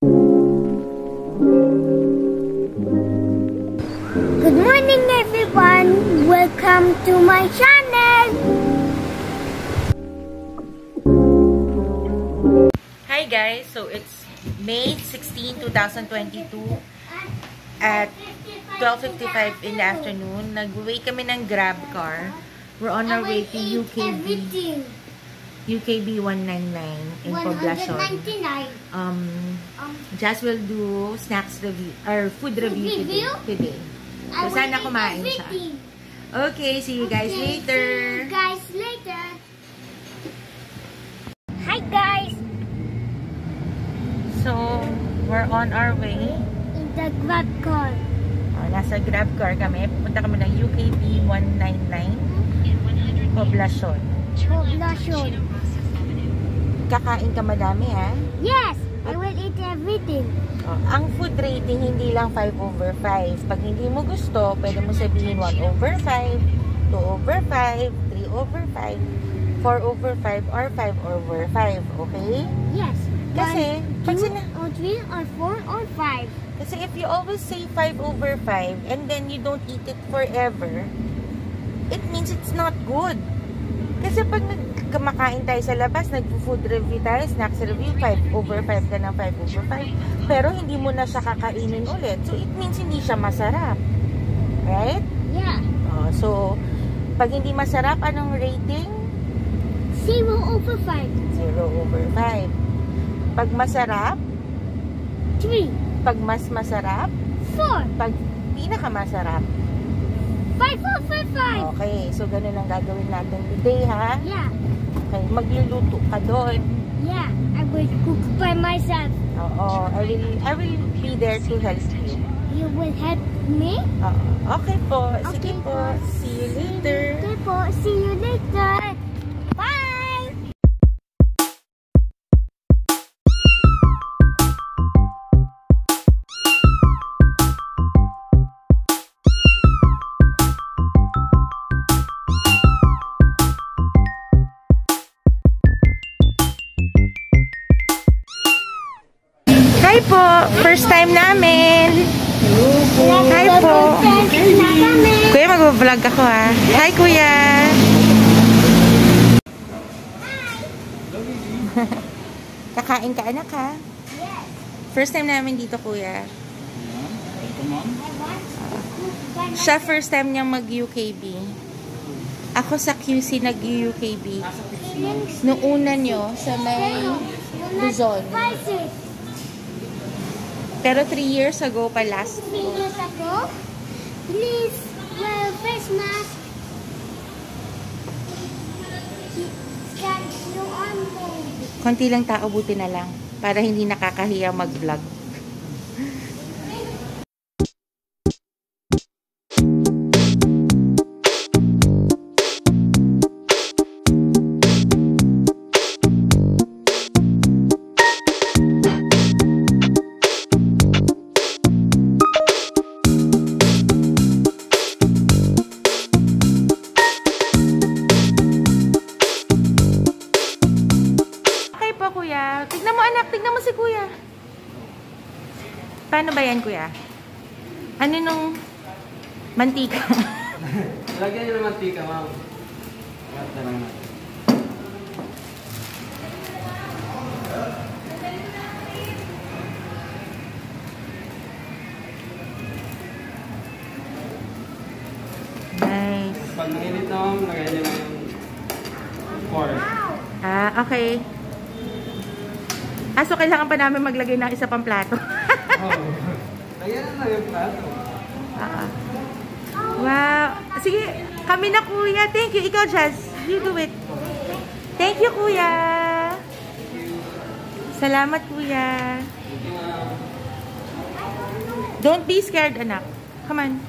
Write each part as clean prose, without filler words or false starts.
Good morning everyone! Welcome to my channel! Hi guys! So it's May 16, 2022 at 12:55 in the afternoon. Nag-wait kami ng grab car. We're on our way to UKB 199 in Poblacion. Jazz will do snacks review or food review today. So sana kumain siya. Okay, see you guys later. Hi guys! So we're on our way. In the grab car. Nasa grab car kami. Pupunta kami ng UKB 199 Poblacion. Kakain ka madami, ha? Yes! I will eat everything. Ang food rating, hindi lang 5/5. Pag hindi mo gusto, pwede mo sabihin 1/5, 2/5, 3/5, 4/5, or 5/5. Okay? Yes. Kasi, 1, 2, or 3, or 4, or 5. Kasi if you always say 5/5 and then you don't eat it forever, it means it's not good. Kasi pag kumakain tayo sa labas, nag-food review tayo, snacks review, 5/5 ka ng 5/5, pero hindi mo na siya kakainin ulit. So, it means hindi siya masarap. Right? Yeah. So, pag hindi masarap, anong rating? 0/5. 0/5. Pag masarap? 3. Pag mas masarap? 4. Pag pinakamasarap? 5/5. Okay, so ganun ang gagawin natin today, ha? Yeah. Okay, magluluto ka doon. Yeah, I will cook by myself. Oo, I will be there to help you. You will help me? Okay po. Sige Okay po. See you later. Okay po. See you later. Bye! Hi po! First time namin! Hi po! Kuya, mag-vlog ako, ha? Hi, kuya! Kakain ka, anak, ha? First time namin dito, kuya. Siya first time niyang mag-UKB. Ako sa QC nag-UKB. Noong una nyo, sa may Luzon. Pero 3 years ago pa last. 3 years ago? Please wear face mask. Konti lang tao, buti na lang. Para hindi nakakahiya mag-vlog. Kuya, tignan mo anak, tignan mo si kuya. Paano ba yan, kuya? Ano nung mantika? Lagyan nyo ng mantika, ma'am. Lagyan na lang natin. Nice. Pag mainit na, ma'am, lagyan nyo lang yung pork. Okay. So kailangan pa namin maglagay ng isa pang plato. Lagyan na lang yung plato. Wow. Sige, kami na kuya. Thank you. Ikaw, Jazz. You do it. Thank you, kuya. Salamat, kuya. Don't be scared, anak. Come on.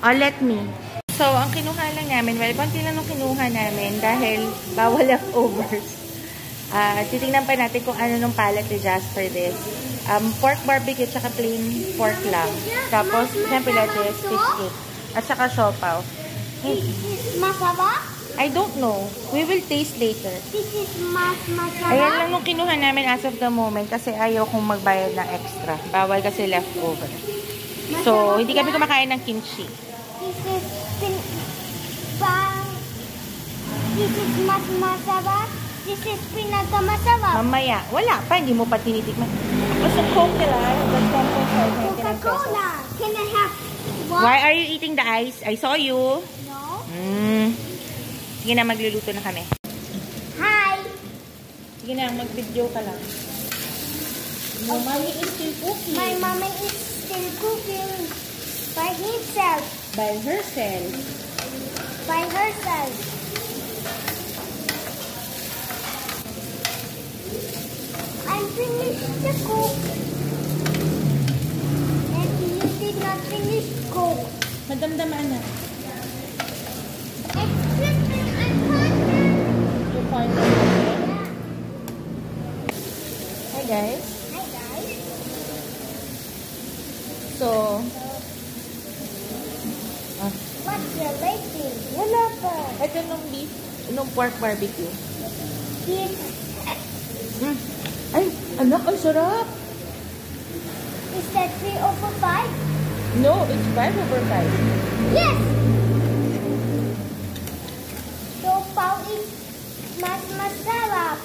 Let me. So, ang kinuha lang namin, well, konti lang nung kinuha namin dahil bawal leftovers. Titingnan pa natin kung ano nung palette ni Jazz for this. Pork barbecue, tsaka plain pork lang. Tapos, siyempre lettuce, fish cake, at saka siopaw. Masarap? I don't know. We will taste later. This is masala. Ayan lang nung kinuha namin as of the moment kasi ayaw kong magbayad ng extra. Bawal kasi leftover. So, hindi kami kumakain ng kimchi. This is This is masala. This is pinakamasarap. Mamaya. Wala pa. Hindi mo pa tinitikman. Basta Coke nila. Coca-Cola. Can I have one? Why are you eating the ice? I saw you. No. Sige na, magluluto na kami. Hi. Sige na, mag-video ka lang. Your mommy is still cooking. My mommy is still cooking by himself. By herself. By herself. I'm finished the cook. And you did not finish cook. Madamdamaan na. Excuse me, I'm hungry. Your partner. Yeah. Hi guys. Hi guys. So, What's your rating? wala pa. Ito nung beef, nung pork barbecue. This Ay, anak, ang sarap. is that 3/5? No, it's 5/5. Yes! So, pau is mas masarap.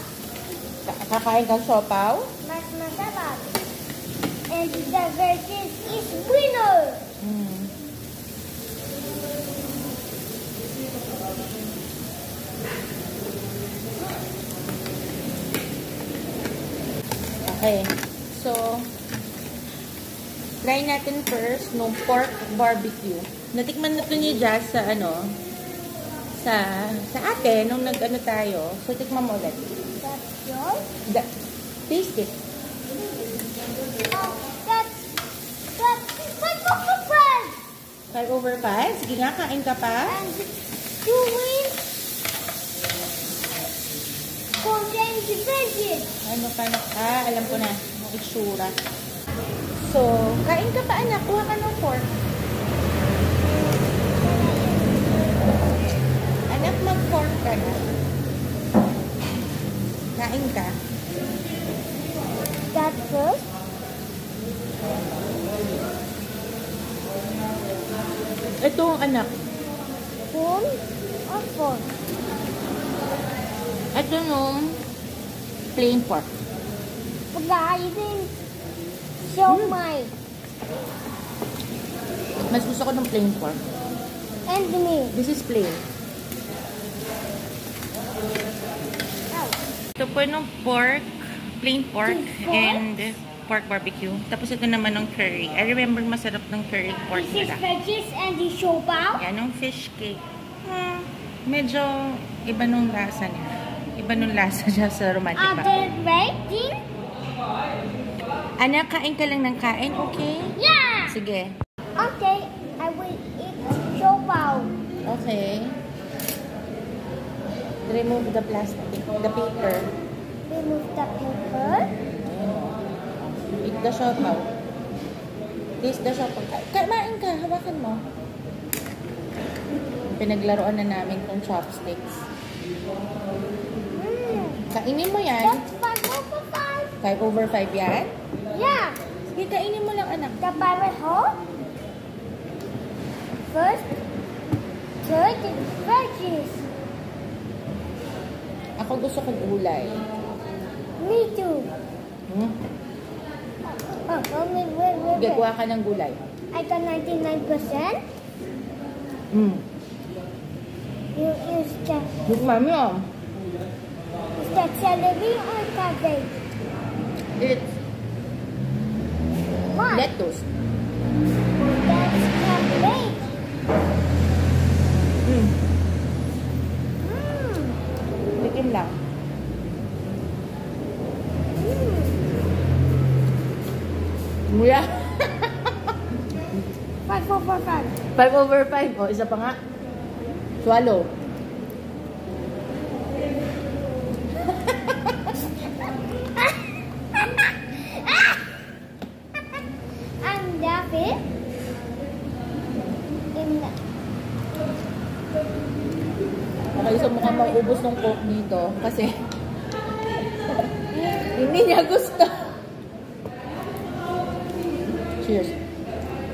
Kakain kang siopaw? Mas masarap. And the veggies is winner. Okay. So, try natin first nung pork barbecue. Natikman na ito ni Jazz sa sa atin nung nag-ano tayo. So, tikman mo ulit. That's yours? Taste it. Oh, that's 5/5. 5/5? Sige nga, kain ka pa. And you will contain the veggies. Ano pa na? Alam ko na. Ang itsura. So, kain ka pa anak. Kuha ka ng pork. Anak, mag-pork ka na. Kain ka. That first. Ito ang anak. Spoon or fork? Ito nung plain pork. Pagkain siomai. Mas gusto ko ng plain pork. And me. This is plain. Oh. Ito po nung pork, plain pork, Plain pork? and pork barbecue. Tapos ito naman ng curry. I remember masarap ng curry pork This is nila. veggies and the siopaw. Yan, yung fish cake. Medyo iba nung lasa niya. Iba nung lasa niya sa romantic Are ba? they rating? Anak, kain ka lang ng kain, okay? Yeah! Sige. Okay, I will eat siopaw. Okay. Remove the plastic, the paper. Remove the paper. Eat the siopaw. Taste the siopaw. Kain ka, hawakan mo. Pinaglaruan na namin tong chopsticks. Kainin mo yan. That's 5/5. 5/5 yan. Yeah. Sige, kainin mo lang, anak. The Bible hole. First, third, veggies. Ako gusto ko gulay. Me too. Wait. Sige, kuha ka ng gulay. I got 99%. You use the, Yung mami, oh. is that celery or cabbage? It's What? lettuce. That's cabbage. Tikim lang. Nguya. 5/5. 5/5. O, isa pa nga. Swallow. I'm David. Okay, so mukhang maubos ng coke dito kasi hindi niya gusto. Cheers.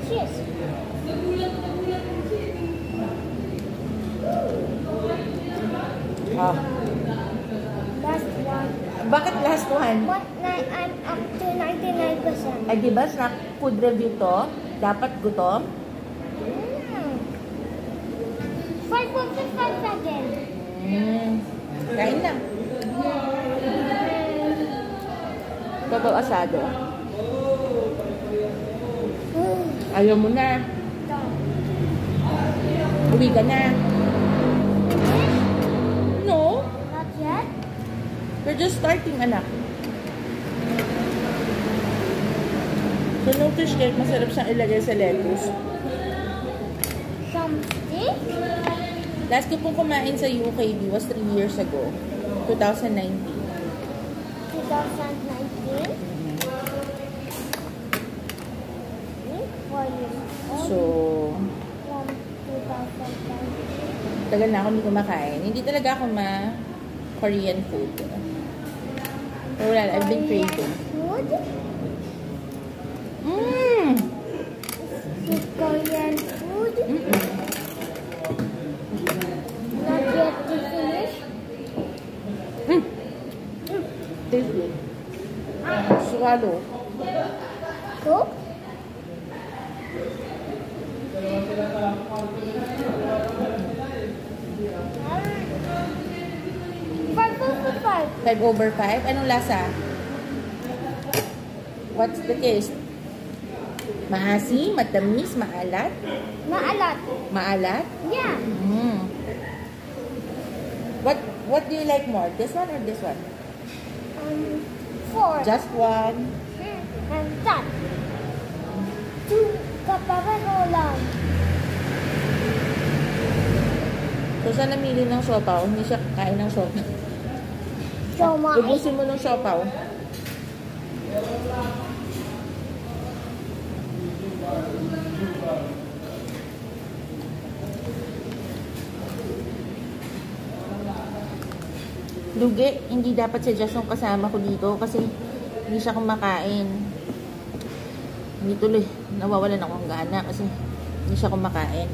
Cheers. Ah. Last one. Bakit last one? But I'm up to 99%. Ay, diba snack food review to? Dapat gutom? 5.5 again. Kain na. Toto asado. Ayaw mo na. Uwi ka na. No. Not yet. We're just starting, anak. So, no fish cake, masarap siyang ilagay sa lettuce. Some stick. Last ko pong kumain sa UKB was 3 years ago. 2019. 2019. 4 years old. So, From 2019. tagal na ako hindi kumakain. Hindi talaga ako ma-Korean food. Pero wala, I've been craving. Food. Mmm! Is Korean food. Mm-mm. Not yet to finish. Tastes good. Swallow. Cook. Five over five. 5/5? Anong lasa? What's the taste? Maasim, matamis, maalat? Maalat. Maalat? Yeah. Mm. What do you like more? This one or this one? 4. Just one. And that. 2 kapareho lang. So, saan namili ng siopaw? Hindi siya kakain ng siopaw. So much. Ubusin mo ng siopaw. Lugi, hindi dapat si Josh yung kasama ko dito kasi hindi siya kumakain. Hindi tuloy, nawawalan ako ng gana kasi hindi siya kumakain.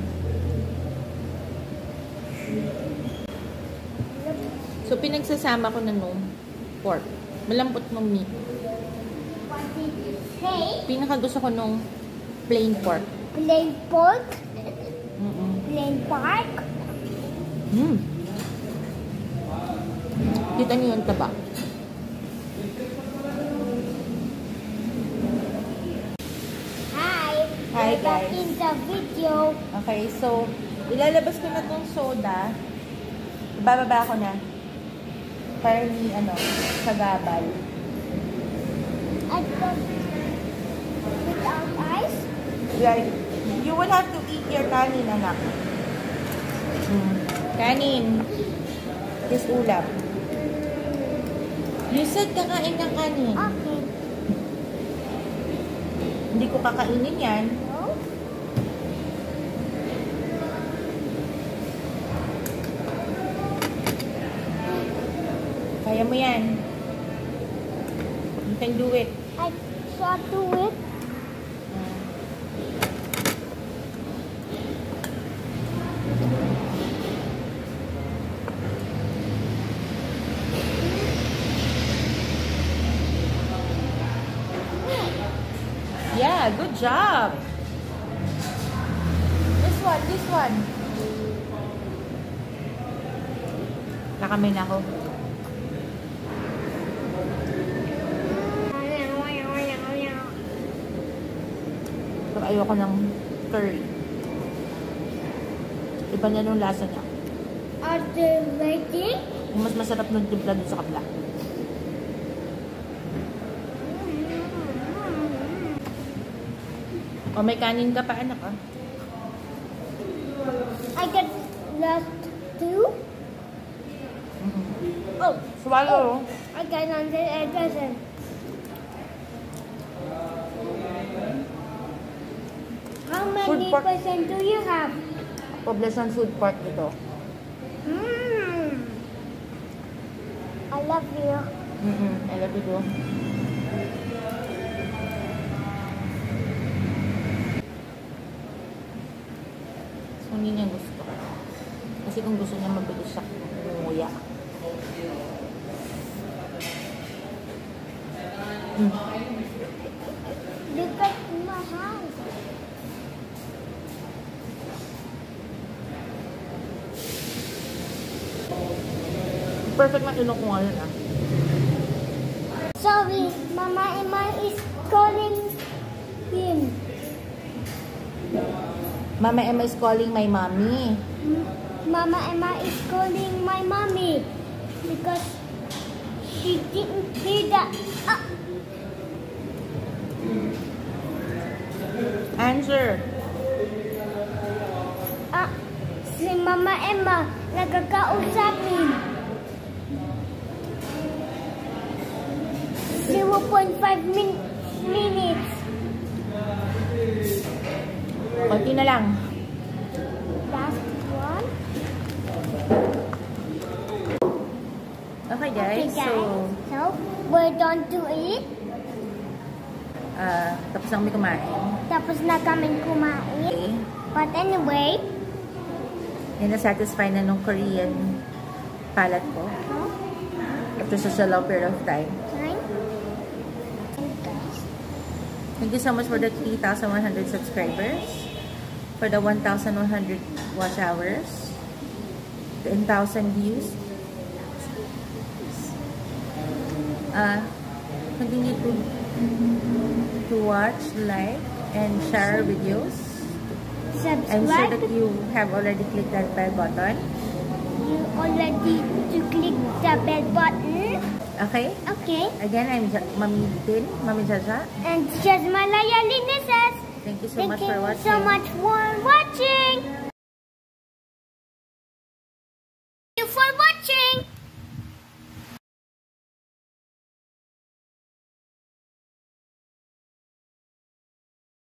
So, pinagsasama ko na nung pork. Malambot nung meat. What did you say? Pinakagusto ko nung plain pork. Plain pork? Mm-mm. Plain pork? Kita niyo yung taba. Hi. Hi, We're back guys. in the video. Okay, so, ilalabas ko na tong soda. Bababa ko na. Para ni, sa gabal. And without ice? Like, you will have to eat your kanin, anak. Kanin. This ulam. You said kakain ng kanin. Okay. Hindi ko kakainin yan. No? Kaya mo yan. You can do it. I saw to it. Yeah, good job. This one. Nakamay na ako. Pero ayoko ng curry. Iba na nung lasa niya. Are they waiting? Yung mas masarap nung timpla dun sa kabla. O, may kanin ka pa, anak, ah. I got last 2. Oh, Swallow. I got 100%. How many Food pork. percent do you have? Poblacion food pork ito. Mm. love you. I love you too. So, hindi niya gusto. Kasi kung gusto niya mabilis siya, umuya. Because my hand. Perfect na ilok mo ngayon ah. Sorry, Mama Emma is calling him. Mama Emma is calling my mommy. Mama Emma is calling my mommy because she didn't hear that. Answer. Si Mama Emma nagkakausapin. 0.5 minutes. Konti na lang. Last one. Okay guys, So we're done to eat. Tapos na kami kumain. Tapos na kaming kumain. Okay. But anyway, And na-satisfy na nung Korean palate ko. After such a long period of time. Thank you so much for the 3,100 subscribers. For the 1,100 watch hours. 10,000 views. Continue to watch, like, and share our videos. I'm sure subscribe. that you have already clicked that bell button. You already to click the bell button. Okay? Okay. Again, I'm Mami Tin, Mami Jaja. And just Malaya Lineses. Thank you so much for watching. so much for watching.